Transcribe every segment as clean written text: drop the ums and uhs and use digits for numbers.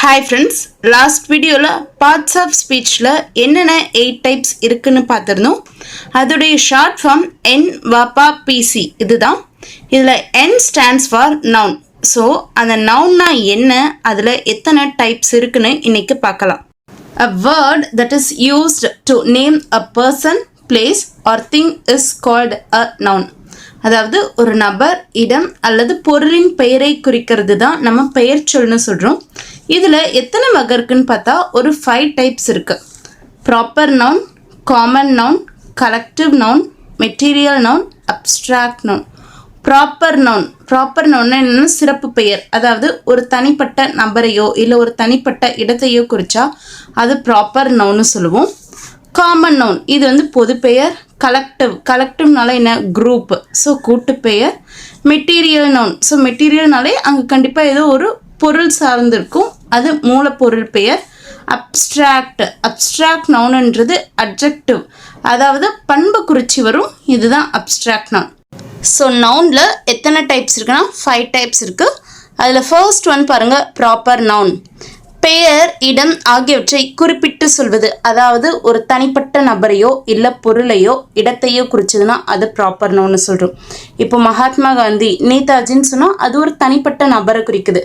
Hi friends, last video la parts of speech la என்னென்ன 8 types இருக்குன்னு பார்த்திருந்தோம். அதோடைய short form NVAPA-PC இதுதான். இதுல N stands for noun. So அந்த nounனா என்ன, அதுல எத்தனை types இருக்குன்னு இன்னைக்கு பார்க்கலாம். A word that is used to name a person, place or thing is called a noun. அதாவது ஒரு நபர், இடம் அல்லது பொருளின் பெயரை குறிக்கிறது தான் நம்ம பெயர் சொல்னு சொல்கிறோம். இதில் எத்தனை வகை இருக்குன்னு பார்த்தா ஒரு 5 டைப்ஸ் இருக்குது. Proper noun, common noun, collective noun, material noun, abstract noun. Proper நவுன்னா என்னென்னா சிறப்பு பெயர், அதாவது ஒரு தனிப்பட்ட நபரையோ இல்லை ஒரு தனிப்பட்ட இடத்தையோ குறித்தா அது ப்ராப்பர் நவுன்னு சொல்லுவோம். காமன் நவுன் இது வந்து பொது பெயர். கலெக்டிவ்னால என்ன, குரூப், ஸோ கூட்டு பெயர். மெட்டீரியல் நவுன், ஸோ மெட்டீரியல்னாலே அங்கே கண்டிப்பாக ஏதோ ஒரு பொருள் சார்ந்திருக்கும், அது மூலப்பொருள் பெயர். அப்ஸ்ட்ராக்ட் நவுன்ன்றது அட்ஜெக்டிவ், அதாவது பண்பு குறிச்சி வரும், இதுதான் அப்ஸ்ட்ராக்ட் நவுன். ஸோ நவுனில் எத்தனை டைப்ஸ் இருக்குன்னா 5 டைப்ஸ் இருக்குது. அதில் ஃபர்ஸ்ட் ஒன் பாருங்கள், ப்ராப்பர் நவுன். பெயர், இடம் ஆகியவற்றை குறிப்பிட்டு சொல்வது, அதாவது ஒரு தனிப்பட்ட நபரையோ இல்லை பொருளையோ இடத்தையோ குறிச்சதுன்னா அது ப்ராப்பர் நவுன்னு சொல்கிறோம். இப்போ மகாத்மா காந்தி, நேதாஜின்னு சொன்னால் அது ஒரு தனிப்பட்ட நபரை குறிக்குது.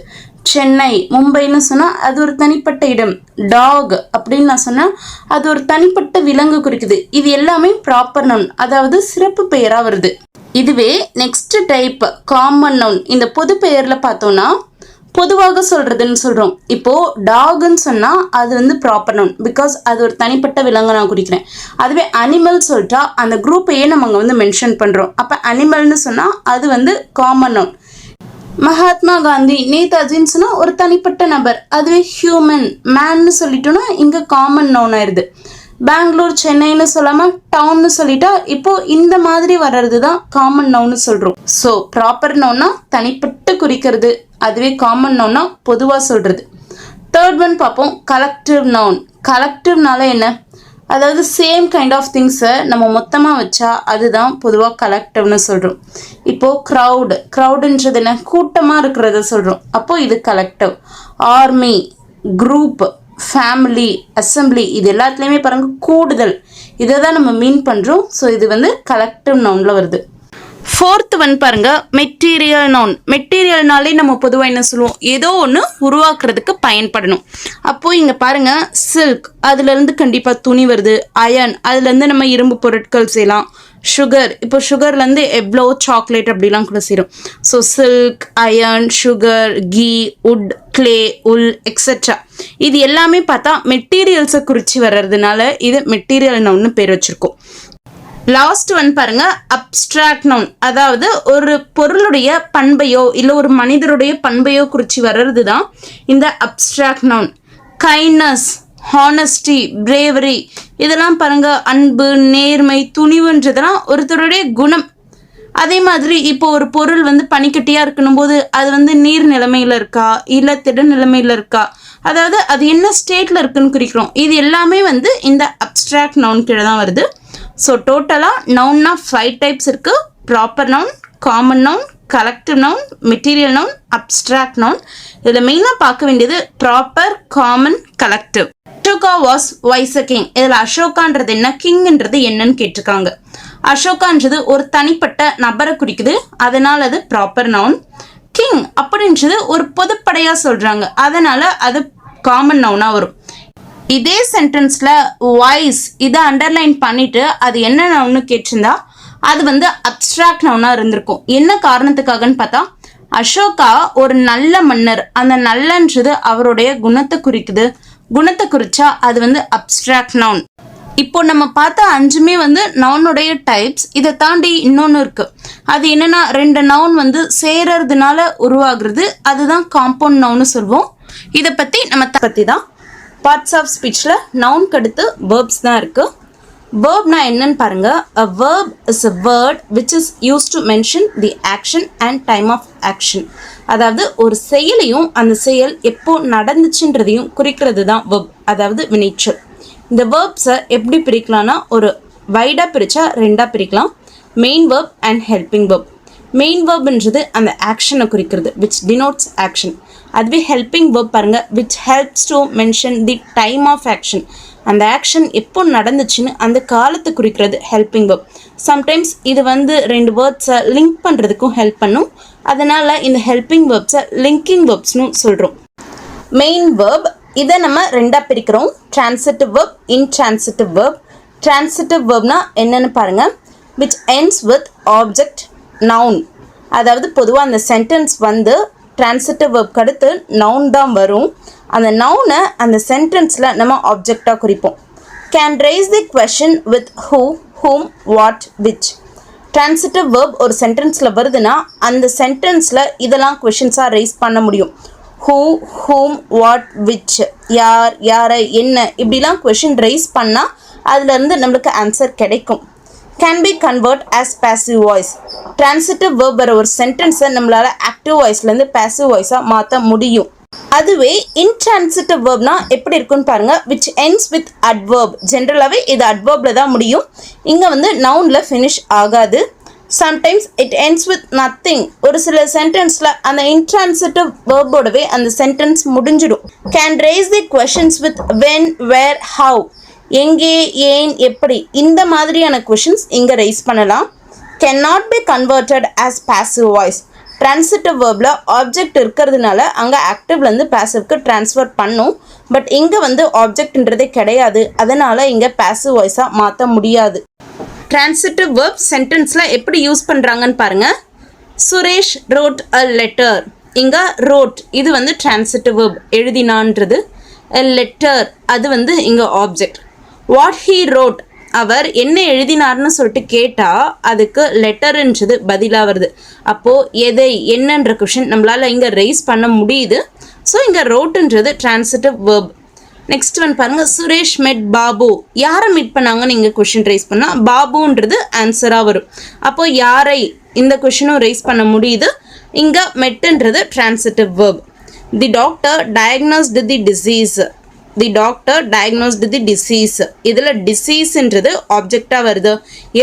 சென்னை, மும்பைன்னு சொன்னால் அது ஒரு தனிப்பட்ட இடம். டாக் அப்படின்னு நான் சொன்னால் அது ஒரு தனிப்பட்ட விலங்கு குறிக்குது. இது எல்லாமே ப்ராப்பர் நவுன், அதாவது சிறப்பு பெயராக வருது. இதுவே நெக்ஸ்ட் டைப் காமன் நவுன். இந்த பொது பெயரில் பார்த்தோன்னா பொதுவாக சொல்கிறதுன்னு சொல்கிறோம். இப்போது டாகுன்னு சொன்னால் அது வந்து ப்ராப்பர் நவுன், பிகாஸ் அது ஒரு தனிப்பட்ட விலங்கு நான் குறிக்கிறேன். அதுவே அனிமல் சொல்லிட்டா அந்த குரூப்பையே நம்ம அங்கே வந்து மென்ஷன் பண்ணுறோம். அப்போ அனிமல்னு சொன்னால் அது வந்து காமன் நவுன். மகாத்மா காந்தி, நேதாஜின்னு சொன்னால் ஒரு தனிப்பட்ட நபர், அதுவே ஹியூமன், மேன்னு சொல்லிட்டோன்னா இங்கே காமன் நவுன் ஆயிடுது. பெங்களூர், சென்னைன்னு சொல்லாமல் டவுன்னு சொல்லிட்டா இப்போது இந்த மாதிரி வர்றது தான் காமன் நவுன்னு சொல்கிறோம். ஸோ ப்ராப்பர் நவுன்னா தனிப்பட்டு குறிக்கிறது, அதுவே காமன் நவுன்னா பொதுவாக சொல்கிறது. தேர்ட் ஒன் பார்ப்போம், கலெக்டிவ் நவுன். கலெக்டிவ்னால என்ன, அதாவது சேம் கைண்ட் ஆஃப் திங்ஸை நம்ம மொத்தமாக வச்சா அதுதான் பொதுவாக கலெக்டிவ்னு சொல்கிறோம். இப்போது க்ரௌடுன்றது என்ன, கூட்டமாக இருக்கிறத சொல்கிறோம், அப்போது இது collective. Army, group, family, assembly, இது எல்லாத்துலேயுமே பாருங்கள் கூடுதல், இதை தான் நம்ம மீன் பண்ணுறோம். ஸோ இது வந்து கலெக்டிவ் நவுனில் வருது. ஃபோர்த் ஒன் பாருங்க, மெட்டீரியல் நவுன். மெட்டீரியல்னாலே நம்ம பொதுவாக என்ன சொல்லுவோம், ஏதோ ஒன்று உருவாக்குறதுக்கு பயன்படணும். அப்போது இங்கே பாருங்க, சில்க், அதுலேருந்து கண்டிப்பாக துணி வருது. அயன், அதுலேருந்து நம்ம இரும்பு பொருட்கள் செய்யலாம். சுகர், இப்போ சுகர்லேருந்து எவ்வளோ சாக்லேட் அப்படிலாம் கூட செய்கிறோம். So silk, iron, sugar, ghee, wood, clay, wool, etcetera, இது எல்லாமே பார்த்தா மெட்டீரியல்ஸை குறித்து வர்றதுனால இது மெட்டீரியல் நவுன்னு பேர் வச்சுருக்கோம். லாஸ்ட் ஒன் பாருங்க, அப்ஸ்ட்ராக்ட் நவுன். அதாவது ஒரு பொருளுடைய பண்பையோ இல்லை ஒரு மனிதருடைய பண்பையோ குறித்து வர்றது தான் இந்த abstract noun. Kindness, honesty, bravery, இதெல்லாம் பாருங்க அன்பு, நேர்மை, துணிவுன்றதெல்லாம் ஒருத்தருடைய குணம். அதே மாதிரி இப்போ ஒரு பொருள் வந்து பனிக்கட்டியாக இருக்கணும் போது அது வந்து நீர் நிலைமையில் இருக்கா இல்லை திட நிலைமையில் இருக்கா, அதாவது அது என்ன ஸ்டேட்டில் இருக்குன்னு குறிக்கிறோம். இது எல்லாமே வந்து இந்த அப்ஸ்ட்ராக்ட் நவுன் கீழே தான் வருது. ஸோ டோட்டலாக நவுன்னா 5 டைப்ஸ் இருக்குது. Proper noun, common noun, collective noun, material noun, abstract noun. இதில் மெயினாக பார்க்க வேண்டியது proper, common, collective. Ashoka was wise a king. இதில் அசோகான்றது என்ன, கிங்ன்றது என்னன்னு கேட்டிருக்காங்க. அசோகான்றது ஒரு தனிப்பட்ட நபரை குறிக்குது, அதனால் அது ப்ராப்பர் நவுன். கிங் அப்படின்றது ஒரு பொதுப்படையாக சொல்கிறாங்க, அதனால் அது காமன் நவுனாக வரும். இதே சென்டென்ஸில் வாய்ஸ் இதை அண்டர்லைன் பண்ணிவிட்டு அது என்ன நவுன்னு கேட்டிருந்தா அது வந்து அப்ஸ்ட்ராக்ட் நவுனாக இருந்திருக்கும். என்ன காரணத்துக்காகன்னு பார்த்தா அசோகா ஒரு நல்ல மன்னர், அந்த நல்லன்றது அவருடைய குணத்தை குறிக்குது. குணத்தை குறிச்சா அது வந்து அப்ஸ்ட்ராக்ட் நவுன். இப்போ நம்ம பார்த்த 5மே வந்து நவுனுடைய டைப்ஸ். இதை தாண்டி இன்னொன்று இருக்குது, அது என்னென்னா 2 நவுன் வந்து சேர்றதுனால உருவாகிறது, அதுதான் காம்பவுண்ட் நவுன்னு சொல்லுவோம். இதை பற்றி தான் பார்ட்ஸ் ஆஃப் ஸ்பீச்சில் நவுனுக்கு அடுத்து வேர்ப்ஸ் தான் இருக்குது. வேர்ப்னா என்னன்னு பாருங்கள். A verb is a word which is used to mention the action and time of action. அதாவது ஒரு செயலையும் அந்த செயல் எப்போ நடந்துச்சுன்றதையும் குறிக்கிறது தான் வேர்ப், அதாவது வினைச்சொல். இந்த வேர்ப்ஸை எப்படி பிரிக்கலாம்னா ஒரு வைடாக பிரித்தா 2ஆக பிரிக்கலாம், main verb and helping verb. Main வேர்ப்ன்றது அந்த ஆக்ஷனை குறிக்கிறது which denotes action. அதுவே ஹெல்பிங் வேர்ப் பாருங்கள் which helps to mention the time of action. அந்த ஆக்ஷன் எப்போ நடந்துச்சுன்னு அந்த காலத்தை குறிக்கிறது ஹெல்பிங் வேர்ப். சம்டைம்ஸ் இது வந்து ரெண்டு வேர்ட்ஸை லிங்க் பண்ணுறதுக்கும் ஹெல்ப் பண்ணும். அதனால் இந்த ஹெல்பிங் வேர்ப்ஸை லிங்கிங் வேர்ப்ஸ்னு சொல்கிறோம். மெயின் வேர்ப் இதை நம்ம ரெண்டாக பிரிக்கிறோம். Transitive verb, intransitive verb. Transitive வேர்ப்னா என்னென்னு பாருங்கள். which ends with object noun. அதாவது பொதுவாக அந்த சென்டென்ஸ் வந்து ட்ரான்சிட்டிவ் வேர்ப்க்கு அடுத்து நவுன் தான் வரும். அந்த நவுனை அந்த சென்டென்ஸில் நம்ம ஆப்ஜெக்டாக குறிப்போம். Can raise the question with who, whom, what, which. Transitive verb ஒரு சென்டென்ஸில் வருதுன்னா அந்த சென்டென்ஸில் இதெல்லாம் கொஷின்ஸாக ரைஸ் பண்ண முடியும். Who, whom, what, which. யார், யாரை, என்ன, இப்படிலாம் கொஷின் ரைஸ் பண்ணால் அதுலேருந்து நம்மளுக்கு ஆன்சர் கிடைக்கும். Can be convert as passive voice. Transitive verb வர ஒரு சென்டென்ஸை நம்மளால் ஆக்டிவ் வாய்ஸ்லேருந்து பேசிவ் வாய்ஸாக மாற்ற முடியும். அதுவே இன்ட்ரான்சிட்டிவ் வேர்ப்னா எப்படி இருக்குன்னு பாருங்கள். which ends with adverb. ஜென்ரலாகவே இது அட்வர்பில் தான் முடியும். இங்கே வந்து நவுனில் ஃபினிஷ் ஆகாது. Sometimes it ends with nothing. ஒரு சில சென்டென்ஸில் அந்த இன்ட்ரான்சிட்டிவ் வேர்போடவே அந்த சென்டென்ஸ் முடிஞ்சிடும். Can raise the questions with when, where, how. எங்கே, ஏன், எப்படி, இந்த மாதிரியான கொஷின்ஸ் இங்கே ரைஸ் பண்ணலாம். Can not be converted as passive voice. Transitive வேர்பில் ஆப்ஜெக்ட் இருக்கிறதுனால அங்கே ஆக்டிவ்லேருந்து பாசிவ்க்கு ட்ரான்ஸ்ஃபர் பண்ணும். பட் இங்கே வந்து ஆப்ஜெக்ட்ன்றதே கிடையாது. அதனால் இங்கே பாசிவ் வாய்ஸாக மாற்ற முடியாது. ட்ரான்சிட்டிவ் வேர்ப் சென்டென்ஸில் எப்படி யூஸ் பண்ணுறாங்கன்னு பாருங்கள். சுரேஷ் ரோட் அ லெட்டர். இங்கே ரோட் இது வந்து ட்ரான்சிட்டிவ் வேர்ப், எழுதினான்றது. a letter அது வந்து இங்கே ஆப்ஜெக்ட். வாட் ஹீ ரோட், அவர் என்ன எழுதினார்னு சொல்லிட்டு கேட்டால் அதுக்கு லெட்டருன்றது பதிலாக வருது. அப்போது எதை, என்னன்ற கொஷின் நம்மளால் இங்கே ரைஸ் பண்ண முடியுது. ஸோ இங்கே ரோட்டுன்றது ட்ரான்சிட்டிவ் வேர்ப். நெக்ஸ்ட் ஒன் பாருங்கள். சுரேஷ் மெட் பாபு. யாரை மீட் பண்ணாங்கன்னு இங்கே கொஷின் ரைஸ் பண்ணால் பாபுன்றது ஆன்சராக வரும். அப்போது யாரை இந்த கொஷினும் ரைஸ் பண்ண முடியுது. இங்கே மெட்டுன்றது transitive verb. The doctor diagnosed the disease. The doctor diagnosed the disease. இதில் டிசீஸ்ன்றது ஆப்ஜெக்டாக வருது.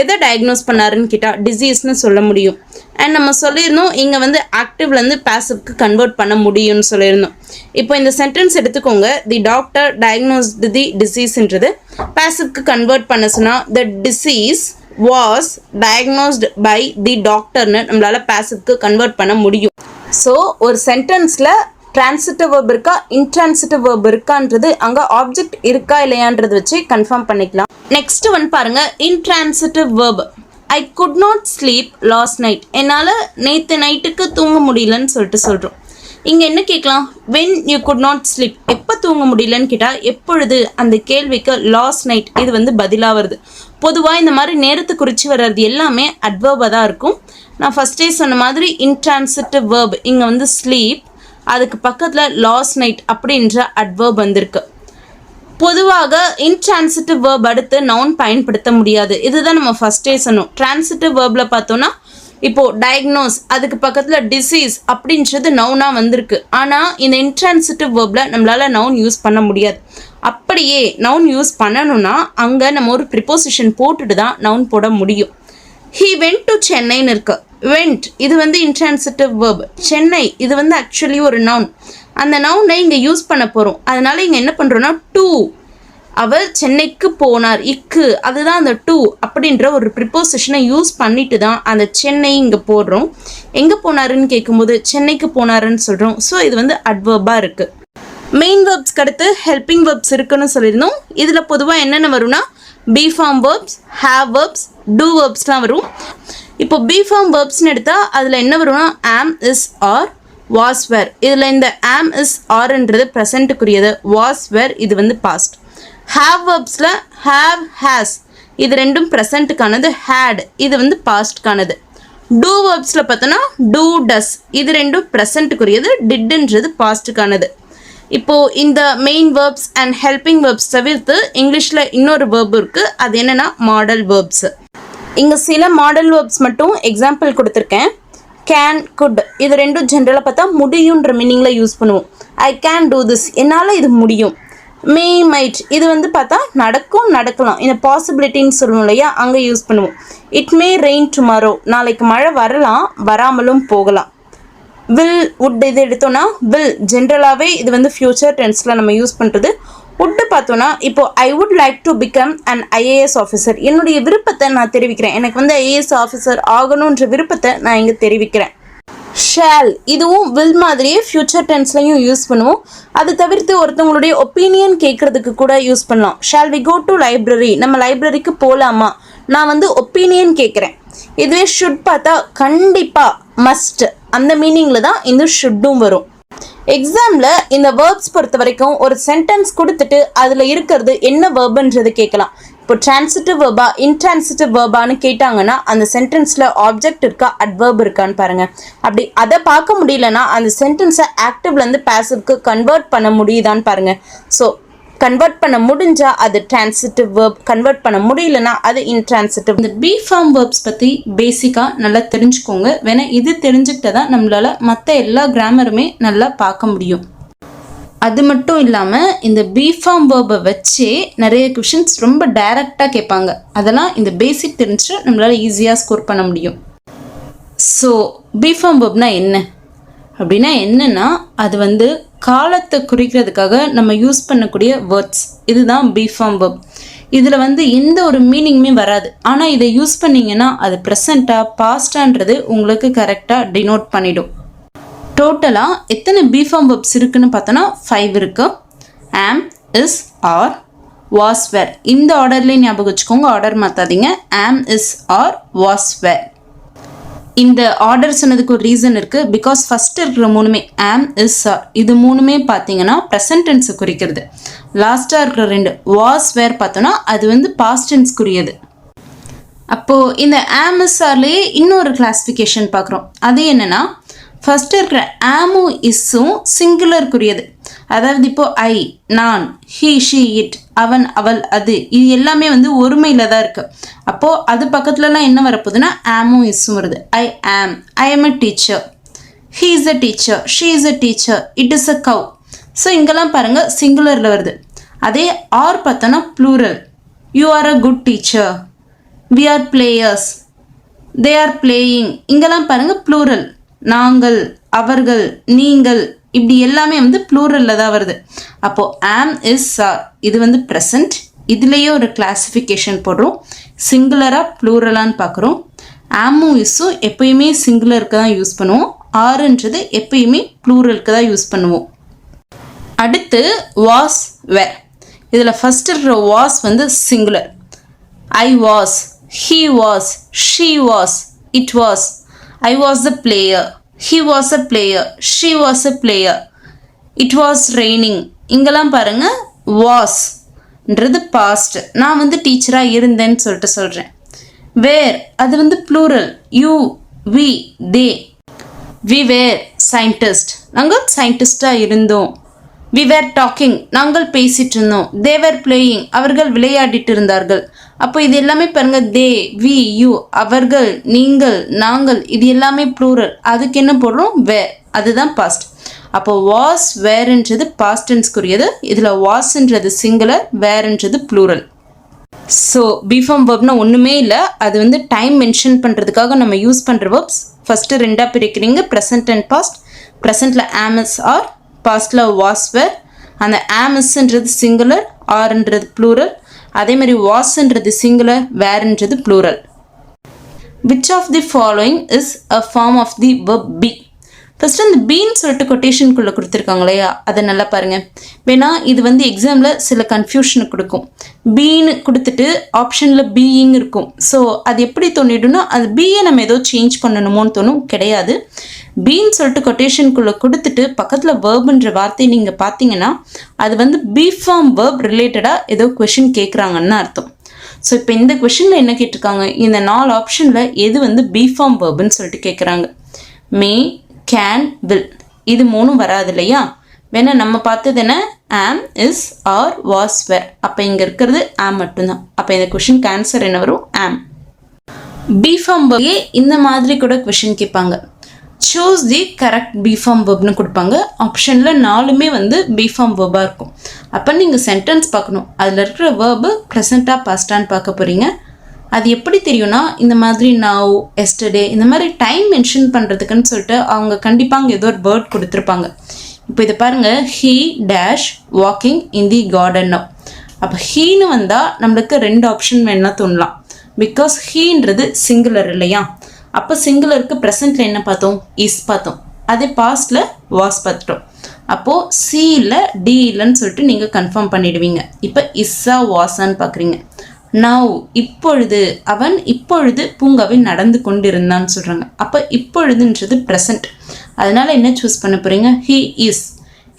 எதை டயக்னோஸ் பண்ணாருன்னு கேட்டால் டிசீஸ்னு சொல்ல முடியும். அண்ட் நம்ம சொல்லியிருந்தோம் இங்கே வந்து ஆக்டிவ்லேருந்து பாசிவ்க்கு கன்வெர்ட் பண்ண முடியும்னு சொல்லியிருந்தோம். இப்போ இந்த சென்டென்ஸ் எடுத்துக்கோங்க. தி டாக்டர் டயக்னோஸ்டு தி டிசீஸ்ன்றது பாசிவ்க்கு கன்வெர்ட் பண்ண சொன்னால் the disease was diagnosed by the டாக்டர்னு நம்மளால் பாசிவ்க்கு கன்வெர்ட் பண்ண முடியும். ஸோ ஒரு சென்டென்ஸில் ட்ரான்சிட்டிவ் வேர்ப் இருக்கா, இன்ட்ரான்சிட்டிவ் வேர்ப் இருக்கான்றது அங்கே ஆப்ஜெக்ட் இருக்கா இல்லையான்றது வச்சு கன்ஃபார்ம் பண்ணிக்கலாம். நெக்ஸ்ட் ஒன் பாருங்க. Intransitive verb. I could not sleep last night. என்னால் நேற்று நைட்டுக்கு தூங்க முடியலன்னு சொல்லிட்டு சொல்கிறோம். இங்கே என்ன கேட்கலாம்? when you could not sleep. எப்போ தூங்க முடியலன்னு கேட்டால் எப்பொழுது, அந்த கேள்விக்கு லாஸ்ட் நைட் இது வந்து பதிலாக வருது. பொதுவாக இந்த மாதிரி நேரத்தை குறித்து வர்றது எல்லாமே அட்வர்பாக தான் இருக்கும். நான் ஃபஸ்ட்டே சொன்ன மாதிரி இன்ட்ரான்சிட்டிவ் வேர்ப் இங்கே வந்து ஸ்லீப், அதுக்கு பக்கத்தில் லாஸ்ட் நைட் அப்படின்ற அட்வர்ப் வந்திருக்கு. பொதுவாக இன்ட்ரான்சிட்டிவ் வேர்ப் அடுத்து நவுன் பயன்படுத்த முடியாது. இதுதான் நம்ம ஃபஸ்ட்டே சொன்னோம். ட்ரான்சிட்டிவ் வேர்பில் பார்த்தோன்னா இப்போது டயக்னோஸ் அதுக்கு பக்கத்தில் டிசீஸ் அப்படின்றது நவுனாக வந்திருக்கு. ஆனால் இந்த இன்ட்ரான்சிட்டிவ் வேர்பில் நம்மளால் நவுன் யூஸ் பண்ண முடியாது. அப்படியே நவுன் யூஸ் பண்ணணும்னா அங்கே நம்ம ஒரு ப்ரிப்போசிஷன் போட்டுட்டு தான் நவுன் போட முடியும். ஹீ வென்ட் டு சென்னைன்னு இருக்கு. வென்ட் இது வந்து இன்ட்ரான்சிட்டிவ் வேர்ப். சென்னை இது வந்து ஆக்சுவலி ஒரு நவுன். அந்த நவுனை இங்கே யூஸ் பண்ண போகிறோம். அதனால் இங்கே என்ன பண்ணுறோன்னா டு, அவர் சென்னைக்கு போனார், இக்கு அதுதான் அந்த டு அப்படின்ற ஒரு ப்ரிப்போசிஷனை யூஸ் பண்ணிட்டு தான் அந்த சென்னை இங்கே போடுறோம். எங்கே போனாருன்னு கேட்கும்போது சென்னைக்கு போனாருன்னு சொல்கிறோம். ஸோ இது வந்து அட்வர்பாக இருக்குது. மெயின் வேர்ப்ஸ்க்கு அடுத்து ஹெல்பிங் வேர்ப்ஸ் இருக்குன்னு சொல்லியிருந்தோம். இதில் பொதுவாக என்னென்ன வரும்னா be form verbs, have verbs, do வேர்ப்ஸ்லாம் வரும். இப்போ பி ஃபார்ம் வேர்ப்ஸ்னு எடுத்தால் அதில் என்ன வரும்னா ஆம், இஸ், ஆர், வாஸ், வேர். இதில் இந்த ஆம், இஸ், ஆர்ன்றது ப்ரெசண்ட்டுக்குரியது. வாஸ், வேர் இது வந்து பாஸ்ட். ஹேவ் வேர்ப்ஸில் ஹேவ், ஹேஸ் இது ரெண்டும் ப்ரெசண்ட்டுக்கானது. ஹேட் இது வந்து பாஸ்ட்கானது. டூ வேர்ப்ஸில் பார்த்தோன்னா டூ, டஸ் இது ரெண்டும் ப்ரெசண்ட்டுக்குரியது. டிட்ன்றது பாஸ்ட்டுக்கானது. இப்போது இந்த main verbs and helping verbs தவிர்த்து இங்கிலீஷில் இன்னொரு வேர்ப் இருக்குது. அது என்னென்னா மாடல் வேர்ப்ஸு. இங்கே சில மாடல் வேர்ப்ஸ் மட்டும் எக்ஸாம்பிள் கொடுத்துருக்கேன். கேன், குட் இது ரெண்டும் ஜென்ரலாக பார்த்தா முடியுன்ற மீனிங்கில் யூஸ் பண்ணுவோம். ஐ கேன் டூ திஸ் என்னால் இது முடியும். மே மைட் இது வந்து பார்த்தா நடக்கும் நடக்கலாம், இந்த பாசிபிலிட்டின்னு சொல்லுவோம் இல்லையா, அங்கே யூஸ் பண்ணுவோம். இட் மே ரெயின் டுமாரோ, நாளைக்கு மழை வரலாம் வராமலும் போகலாம். வில் வுட் இது எடுத்தோன்னா வில் ஜென்ரலாகவே இது வந்து ஃப்யூச்சர் டென்ஸில் நம்ம யூஸ் பண்ணுறது. வுட்டு பார்த்தோன்னா இப்போது I would like to become an IAS officer, என்னுடைய விருப்பத்தை நான் தெரிவிக்கிறேன், எனக்கு வந்து ஐஏஎஸ் ஆஃபீஸர் ஆகணுன்ற விருப்பத்தை நான் இங்கே தெரிவிக்கிறேன். ஷேல் இதுவும் வில் மாதிரியே ஃப்யூச்சர் டென்ஸ்லையும் யூஸ் பண்ணுவோம். அது தவிர்த்து ஒருத்தவங்களுடைய ஒப்பீனியன் கேட்குறதுக்கு கூட யூஸ் பண்ணலாம். Shall we go to library, நம்ம லைப்ரரிக்கு போகலாமா, நான் வந்து ஒப்பீனியன் கேட்குறேன். இதுவே ஷுட் பார்த்தா கண்டிப்பாக மஸ்ட் அந்த மீனிங்கில் தான் இந்த ஷுட்டும் வரும். எக்ஸாமில் இந்த வேர்ப்ஸ் பொறுத்த வரைக்கும் ஒரு சென்டென்ஸ் கொடுத்துட்டு அதில் இருக்கிறது என்ன வேர்புன்றது கேட்கலாம். இப்போ டிரான்சிட்டிவ் வேர்பா இன்ட்ரான்சிட்டிவ் வேர்பான்னு கேட்டாங்கன்னா அந்த சென்டென்ஸில் ஆப்ஜெக்ட் இருக்கா அட்வர்ப் இருக்கான்னு பாருங்கள். அப்படி அதை பார்க்க முடியலன்னா அந்த சென்டென்ஸை ஆக்டிவ்லேருந்து பேசிவ்க்கு கன்வெர்ட் பண்ண முடியுதான்னு பாருங்கள். ஸோ கன்வெர்ட் பண்ண முடிஞ்சா அது டிரான்சிட்டிவ் வேர்ப், கன்வெர்ட் பண்ண முடியலன்னா அது இன்ட்ரான்சிட்டிவ். இந்த பி ஃபார்ம் வேர்ப்ஸ் பற்றி பேசிக்காக நல்லா தெரிஞ்சுக்கோங்க. வேணா இது தெரிஞ்சுக்கிட்ட தான் நம்மளால் மற்ற எல்லா கிராமருமே நல்லா பார்க்க முடியும். அது மட்டும் இல்லாமல் இந்த பி ஃபார்ம் வேர்பை வச்சே நிறைய கொஷின்ஸ் ரொம்ப டைரக்டாக கேட்பாங்க. அதெல்லாம் இந்த பேசிக் தெரிஞ்சுட்டு நம்மளால் ஈஸியாக ஸ்கோர் பண்ண முடியும். ஸோ பி ஃபார்ம் வேர்ப்னா என்ன அப்படின்னா என்னென்னா அது வந்து காலத்தை குறிக்கிறதுக்காக நம்ம யூஸ் பண்ணக்கூடிய வேர்ட்ஸ், இதுதான் பி ஃபார்ம் வேர்ப். இதில் வந்து எந்த ஒரு மீனிங்குமே வராது. ஆனால் இதை யூஸ் பண்ணிங்கன்னா அது ப்ரெசண்ட்டாக பாஸ்டான்றது உங்களுக்கு கரெக்டாக டினோட் பண்ணிடும். டோட்டலாக எத்தனை பி ஃபார்ம் வேர்ப்ஸ் இருக்குன்னு பார்த்தோன்னா 5 இருக்குது. ஆம், இஸ், ஆர், வாஸ், வேர், இந்த ஆர்டர்லேயே ஞாபகம் வச்சுக்கோங்க, ஆர்டர் மாற்றாதீங்க. ஆம், இஸ், ஆர், வாஸ், வேர். இந்த ஆர்டர் சொன்னதுக்கு ஒரு ரீசன் இருக்குது. பிகாஸ் ஃபஸ்ட்டு இருக்கிற மூணுமே ஆம், இஸ், ஆர், இது மூணுமே பார்த்தீங்கன்னா ப்ரெசன்ட் டென்ஸை குறிக்கிறது. லாஸ்ட்டாக இருக்கிற 2 வாஸ், வேர் பார்த்தோன்னா அது வந்து பாஸ்ட் டென்ஸ்க்குரியது. அப்போது இந்த ஆம், இஸ், ஆர்லேயே இன்னொரு கிளாஸிஃபிகேஷன் பார்க்குறோம். அது என்னென்னா ஃபஸ்ட்டு இருக்கிற ஆமும் இஸ்ஸும் சிங்குலருக்குரியது. அதாவது இப்போது ஐ, நான், ஹீ, ஷீ, இட், அவன், அவள், அது, இது எல்லாமே வந்து ஒருமையில் தான் இருக்குது. அப்போது அது பக்கத்துலலாம் என்ன வரப்போகுதுன்னா ஆமும் இஸ்ஸும் வருது. I am, I am a teacher, he is a teacher, she is a teacher, it is a cow. So இங்கெல்லாம் பாருங்கள் சிங்குலரில் வருது. அதே ஆர் பார்த்தோன்னா plural. You are a good teacher, we are players, they are playing. இங்கெல்லாம் பாருங்கள் plural. நாங்கள், அவர்கள், நீங்கள், இப்படி எல்லாமே வந்து ப்ளூரலில் தான் வருது. அப்போது ஆம், இஸ், ஆர் இது வந்து ப்ரெசண்ட். இதுலேயே ஒரு கிளாஸிஃபிகேஷன் போடுறோம். சிங்குலராக ப்ளூரலான்னு பார்க்குறோம். ஆமும் இஸ்ஸும் எப்பயுமே சிங்குலருக்கு தான் யூஸ் பண்ணுவோம். ஆறுன்றது எப்பயுமே ப்ளூரலுக்கு தான் யூஸ் பண்ணுவோம். அடுத்து வாஸ், வேர். இதில் ஃபஸ்ட்டு இருக்கிற வாஸ் வந்து singular. I was, he was, she was, it was, I was a player, he was a player, she was a player, it was raining. இங்கெல்லாம் பாருங்கள் வாஸ்ன்றது பாஸ்ட். நான் வந்து டீச்சராக இருந்தேன்னு சொல்கிறேன். வேர் அது வந்து plural. You, we, they. We were scientist, நாங்கள் சயின்டிஸ்டாக இருந்தோம். வி வேர் டாக்கிங், நாங்கள் பேசிகிட்டு இருந்தோம். தே வேர் பிளேயிங், அவர்கள் விளையாடிட்டு இருந்தார்கள். அப்போ இது எல்லாமே பாருங்கள் தே, வி, யூ, அவர்கள், நீங்கள், நாங்கள், இது எல்லாமே ப்ளூரல். அதுக்கு என்ன போடுறோம் வேர், அதுதான் பாஸ்ட். அப்போ வாஸ், வேர்ன்றது பாஸ்ட் டென்ஸ்க்குரியது. இதில் வாஸ்ன்றது சிங்குலர், வேர்ன்றது ப்ளூரல். ஸோ பி ஃபார்ம் வேர்ப்னா ஒன்றுமே இல்லை, அது வந்து டைம் மென்ஷன் பண்ணுறதுக்காக நம்ம யூஸ் பண்ணுற வேர்ப்ஸ். ஃபஸ்ட்டு 2ஆக பிரிக்கிறீங்க, ப்ரெசன்ட் அண்ட் பாஸ்ட். ப்ரெசண்ட்டில் ஆம், இஸ், ஆர், பாஸ்டில் வாஸ், வேர். அந்த ஆம், இஸ்ன்றது சிங்குலர், ஆர்ன்றது ப்ளூரல். அதே மாதிரி வாஸ்ன்றது சிங்குலர், வேர்ன்றது plural. Which of the following is a form of the verb be? First அந்த பீன்னு சொல்லிட்டு கொட்டேஷனுக்குள்ளே கொடுத்துருக்காங்க இல்லையா, அதை நல்லா பாருங்கள். வேணா இது வந்து எக்ஸாமில் சில கன்ஃபியூஷனை கொடுக்கும். பீன்னு கொடுத்துட்டு ஆப்ஷனில் பீயிங் இருக்கும். ஸோ அது எப்படி தோணிடும்னா அது பியை நம்ம ஏதோ சேஞ்ச் பண்ணணுமோன்னு தோணும். கிடையாது. பீன்னு சொல்லிட்டு கொட்டேஷனுக்குள்ளே கொடுத்துட்டு பக்கத்தில் வேர்புன்ற வார்த்தையை நீங்கள் பார்த்தீங்கன்னா அது வந்து பி ஃபார்ம் வேர்ப் ரிலேட்டடாக ஏதோ கொஷின் கேட்குறாங்கன்னு அர்த்தம். ஸோ இப்போ இந்த கொஷினில் என்ன கேட்டிருக்காங்க, இந்த 4 ஆப்ஷனில் எது வந்து பி ஃபார்ம் வேர்புன்னு சொல்லிட்டு கேட்குறாங்க. மே, கேன், வில், இது 3 வராது இல்லையா. வேணா நம்ம பார்த்தது என்ன, ஆம், இஸ், ஆர், வாஸ், வேர். அப்போ இங்கே இருக்கிறது ஆம் மட்டும்தான். அப்போ இந்த கொஷினுக்கு ஆன்சர் என்ன வரும், ஆம். பி ஃபார்ம் வேர்பே இந்த மாதிரி கூட கொஷின் கேட்பாங்க. Choose the correct be form வேர்ப்னு கொடுப்பாங்க. ஆப்ஷனில் 4மே வந்து பி ஃபார்ம் வேர்பாக இருக்கும். அப்போ நீங்கள் சென்டென்ஸ் பார்க்கணும், அதில் இருக்கிற வேர்பு ப்ரெசண்ட்டாக பாஸ்டான்னு பார்க்க போகிறீங்க. அது எப்படி தெரியும்னா இந்த மாதிரி நவ், எஸ்டர்டே இந்த மாதிரி டைம் மென்ஷன் பண்ணுறதுக்குன்னு சொல்லிட்டு அவங்க கண்டிப்பாக அங்கே ஏதோ ஒரு வேர்ட் கொடுத்துருப்பாங்க. இப்போ இதை பாருங்கள், he dash walking in the garden now. அப்போ ஹீன்னு வந்தால் நம்மளுக்கு 2 ஆப்ஷன் வேணா தோணலாம். பிகாஸ் ஹீன்றது சிங்குலர் இல்லையா? அப்போ சிங்குலருக்கு ப்ரெசண்ட்டில் என்ன பார்த்தோம்? இஸ் பார்த்தோம். அதே பாஸ்டில் வாஸ் பார்த்துட்டோம். அப்போது சி இல்லை டி இல்லைன்னு சொல்லிட்டு நீங்கள் கன்ஃபார்ம் பண்ணிடுவீங்க. இப்போ இஸ்ஸா வாசான்னு பார்க்குறீங்க. நவ் இப்பொழுது, அவன் இப்பொழுது பூங்காவில் நடந்து கொண்டிருந்தான்னு சொல்கிறாங்க. அப்போ இப்பொழுதுன்றது ப்ரெசண்ட். அதனால் என்ன சூஸ் பண்ண போகிறீங்க?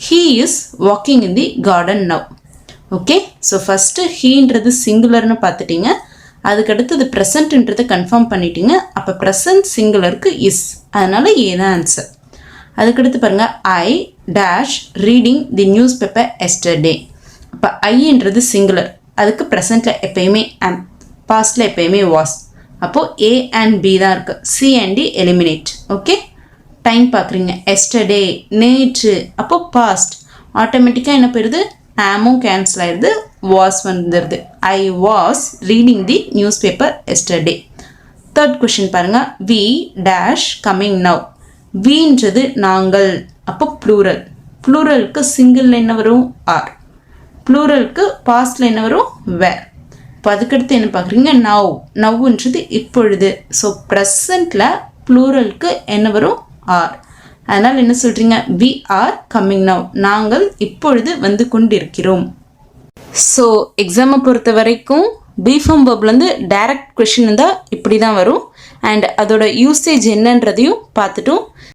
He is walking in the garden now. Okay, so first ஹீன்றது சிங்குலர்னு பார்த்துட்டீங்க. அதுக்கடுத்து இது ப்ரெசண்ட்ன்றதை கன்ஃபார்ம் பண்ணிட்டீங்க. அப்போ ப்ரெசன்ட் சிங்குலருக்கு இஸ், அதனால் ஏதான் ஆன்சர். அதுக்கடுத்து பாருங்கள், I dash reading the news paper yesterday. அப்போ ஐன்றது சிங்குலர், அதுக்கு ப்ரெசண்ட்டில் எப்பயுமே அண்ட், பாஸ்டில் எப்பயுமே வாஸ். அப்போது ஏ அண்ட் பி தான் இருக்குது. C and D eliminate. Okay, time பார்க்குறீங்க, எஸ்டர்டே நேற்று, அப்போது பாஸ்ட். ஆட்டோமேட்டிக்காக என்ன போயிடுது? ஆமும் கேன்சல் ஆயிடுது, வாஸ் வந்துடுது. I was reading the news paper yesterday. Third question பாருங்கள், வி டேஷ் கம்மிங் நவ். வீன்றது நாங்கள், அப்போ ப்ளூரல். ப்ளூரலுக்கு சிங்கிளில் என்ன வரும்? ஆர். ப்ளூரலுக்கு பாஸ்டில் என்ன வரும்? வேர். இப்போ அதுக்கடுத்து என்ன பார்க்குறீங்க? நவ். நவ்ன்றது இப்பொழுது. ஸோ ப்ரெசண்ட்டில் ப்ளூரலுக்கு என்ன வரும்? ஆர். அதனால் என்ன சொல்கிறீங்க? We are coming now. நாங்கள் இப்பொழுது வந்து கொண்டிருக்கிறோம். ஸோ எக்ஸாமை பொறுத்த வரைக்கும் பிஃபார்ம் வேர்ப்லேருந்து டைரக்ட் கொஷின் இருந்தால் இப்படி தான் வரும். அண்ட் அதோட யூசேஜ் என்னன்றதையும் பார்த்துட்டோம்.